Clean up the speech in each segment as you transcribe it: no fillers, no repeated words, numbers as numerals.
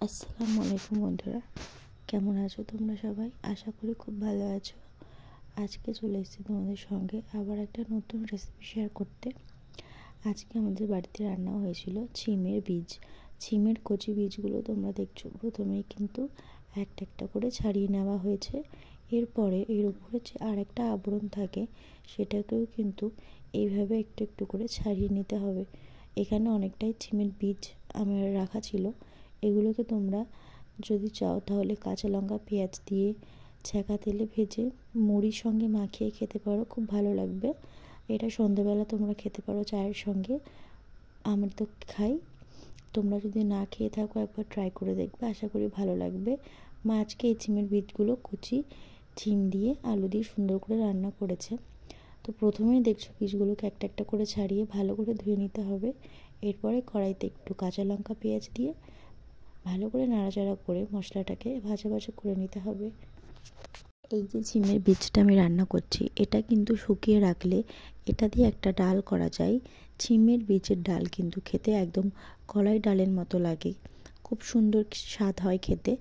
আসসালামু আলাইকুম বন্ধুরা, কেমন আছো তোমরা সবাই? আশা করি খুব ভালো আছো। আজকে চলে এসেছি তোমাদের সঙ্গে আবার একটা নতুন রেসিপি শেয়ার করতে। আজকে আমাদের বাড়িতে রান্না হয়েছিল ছিমের বীজ। ছিমের কচি বীজগুলো তোমরা দেখছো, প্রথমেই কিন্তু একটা একটা করে ছাড়িয়ে নেওয়া হয়েছে। এরপরে এর উপরে যে আর একটা আবরণ থাকে সেটাকেও কিন্তু এইভাবে একটু একটু করে ছাড়িয়ে নিতে হবে। এখানে অনেকটাই ছিমের বীজ আমার রাখা ছিল। এগুলোকে তোমরা যদি চাও তাহলে কাঁচা লঙ্কা পেঁয়াজ দিয়ে ছ্যাঁকা তেলে ভেজে মুড়ির সঙ্গে মাখিয়ে খেতে পারো, খুব ভালো লাগবে। এটা সন্ধ্যেবেলা তোমরা খেতে পারো চায়ের সঙ্গে। আমরা তো খাই, তোমরা যদি না খেয়ে থাকো একবার ট্রাই করে দেখবে, আশা করি ভালো লাগবে। মা আজকে এই ছিমের বীজগুলো কুচি ছিম দিয়ে আলু দিয়ে সুন্দর করে রান্না করেছে। তো প্রথমেই দেখছো বীজগুলোকে একটা একটা করে ছাড়িয়ে ভালো করে ধুয়ে নিতে হবে। এরপরে কড়াইতে একটু কাঁচা লঙ্কা পেঁয়াজ দিয়ে ভালো করে নাড়াচাড়া করে মশলাটাকে ভাজা ভাজা করে নিতে হবে। এই যে ছিমের বীজটা আমি রান্না করছি, এটা কিন্তু শুকিয়ে রাখলে এটা দিয়ে একটা ডাল করা যায়। ছিমের বীজের ডাল কিন্তু খেতে একদম কলাই ডালের মতো লাগে, খুব সুন্দর স্বাদ হয় খেতে।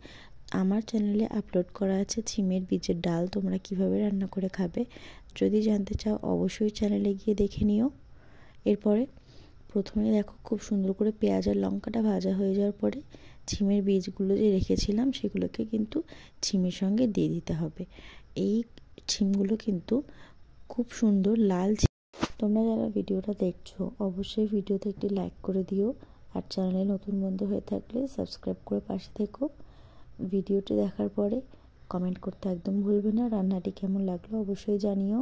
আমার চ্যানেলে আপলোড করা আছে ছিমের বীজের ডাল, তোমরা কিভাবে রান্না করে খাবে যদি জানতে চাও অবশ্যই চ্যানেলে গিয়ে দেখে নিও। এরপরে প্রথমে দেখো খুব সুন্দর করে পেঁয়াজ আর লঙ্কাটা ভাজা হয়ে যাওয়ার পরে ছিমের বীজগুলো যে রেখেছিলাম সেগুলোকে কিন্তু ছিমের সঙ্গে দিয়ে দিতে হবে। এই ছিমগুলো কিন্তু খুব সুন্দর লাল। তোমরা যারা ভিডিওটা দেখছো অবশ্যই ভিডিওতে একটি লাইক করে দিও, আর চ্যানেলে নতুন বন্ধু হয়ে থাকলে সাবস্ক্রাইব করে পাশে থেকো। ভিডিওটি দেখার পরে কমেন্ট করতে একদম ভুলবে না। রান্নাটি কেমন লাগলো অবশ্যই জানিও।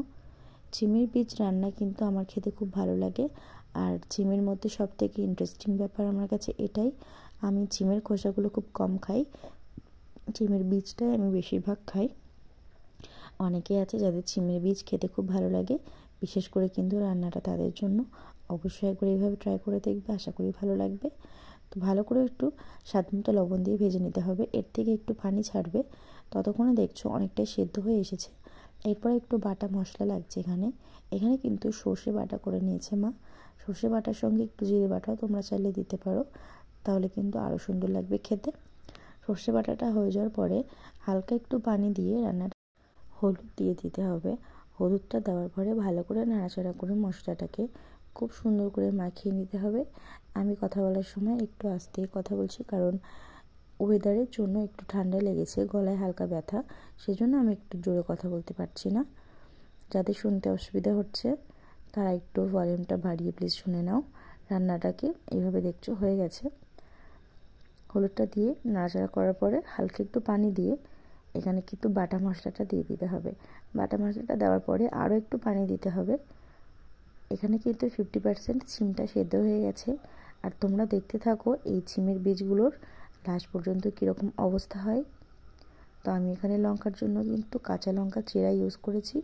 ছিমের বীজ রান্না কিন্তু আমার খেতে খুব ভালো লাগে। আর ছিমের মধ্যে সবথেকে ইন্টারেস্টিং ব্যাপার আমার কাছে এটাই, আমি ছিমের খোসাগুলো খুব কম খাই, ছিমের বীজটাই আমি বেশিরভাগ খাই। অনেকেই আছে যাদের ছিমের বীজ খেতে খুব ভালো লাগে, বিশেষ করে কিন্তু রান্নাটা তাদের জন্য। অবশ্যই একবার এইভাবে ট্রাই করে দেখবে, আশা করি ভালো লাগবে। তো ভালো করে একটু স্বাদ মতো লবণ দিয়ে ভেজে নিতে হবে, এর থেকে একটু পানি ছাড়বে। ততক্ষণে দেখছো অনেকটাই সেদ্ধ হয়ে এসেছে। এরপর একটু বাটা মশলা লাগছে এখানে কিন্তু সর্ষে বাটা করে নিয়েছে মা। সর্ষে বাটার সঙ্গে একটু জিরে বাটাও তোমরা চাইলে দিতে পারো, তাহলে কিন্তু আরও সুন্দর লাগবে খেতে। সর্ষে বাটাটা হয়ে যাওয়ার পরে হালকা একটু পানি দিয়ে রান্নাটা হলুদ দিয়ে দিতে হবে। হলুদটা দেওয়ার পরে ভালো করে নাড়াচাড়া করে মশলাটাকে খুব সুন্দর করে মাখিয়ে নিতে হবে। আমি কথা বলার সময় একটু আস্তে কথা বলছি, কারণ ওয়েদারের জন্য একটু ঠান্ডা লেগেছে, গলায় হালকা ব্যথা, সেজন্য আমি একটু জোরে কথা বলতে পারছি না। যাদের শুনতে অসুবিধা হচ্ছে তারা একটু ভলিউমটা বাড়িয়ে প্লিজ শুনে নাও। রান্নাটাকে এইভাবে দেখছো হয়ে গেছে। হলুদটা দিয়ে নাড়াচাড়া করার পরে হালকা একটু পানি দিয়ে এখানে কিন্তু বাটা মশলাটা দিয়ে দিতে হবে। বাটা মশলাটা দেওয়ার পরে আরও একটু পানি দিতে হবে। এখানে কিন্তু 50% ছিমটা সেদ্ধ হয়ে গেছে। আর তোমরা দেখতে থাকো এই ছিমের বীজগুলোর লাস্ট পর্যন্ত কীরকম অবস্থা হয়। তো আমি এখানে লঙ্কার জন্য কিন্তু কাঁচা লঙ্কা চেরা ইউজ করেছি।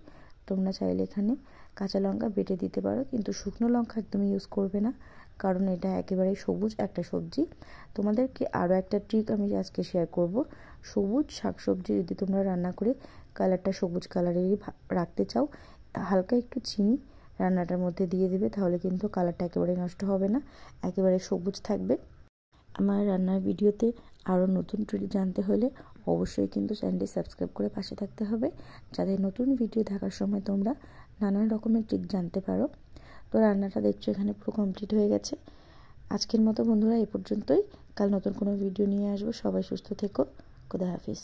তোমরা চাইলে এখানে কাঁচা লঙ্কা বেটে দিতে পারো, কিন্তু শুকনো লঙ্কা একদমই ইউজ করবে না, কারণ এটা একেবারেই সবুজ একটা সবজি। তোমাদেরকে আরও একটা ট্রিক আমি আজকে শেয়ার করব। সবুজ শাকসবজি যদি তোমরা রান্না করে কালারটা সবুজ কালারেরই রাখতে চাও, হালকা একটু চিনি রান্নাটার মধ্যে দিয়ে দেবে, তাহলে কিন্তু কালারটা একেবারে নষ্ট হবে না, একেবারে সবুজ থাকবে। আমার রান্নার ভিডিওতে আরও নতুন ট্রিক জানতে হলে অবশ্যই কিন্তু চ্যানেলটি সাবস্ক্রাইব করে পাশে থাকতে হবে, যাতে নতুন ভিডিও দেখার সময় তোমরা নানান রকমের ট্রিক জানতে পারো। তো রান্নাটা দেখছো এখানে পুরো কমপ্লিট হয়ে গেছে। আজকের মতো বন্ধুরা এ পর্যন্তই, কাল নতুন কোনো ভিডিও নিয়ে আসবো। সবাই সুস্থ থেকো, খোদা হাফিজ।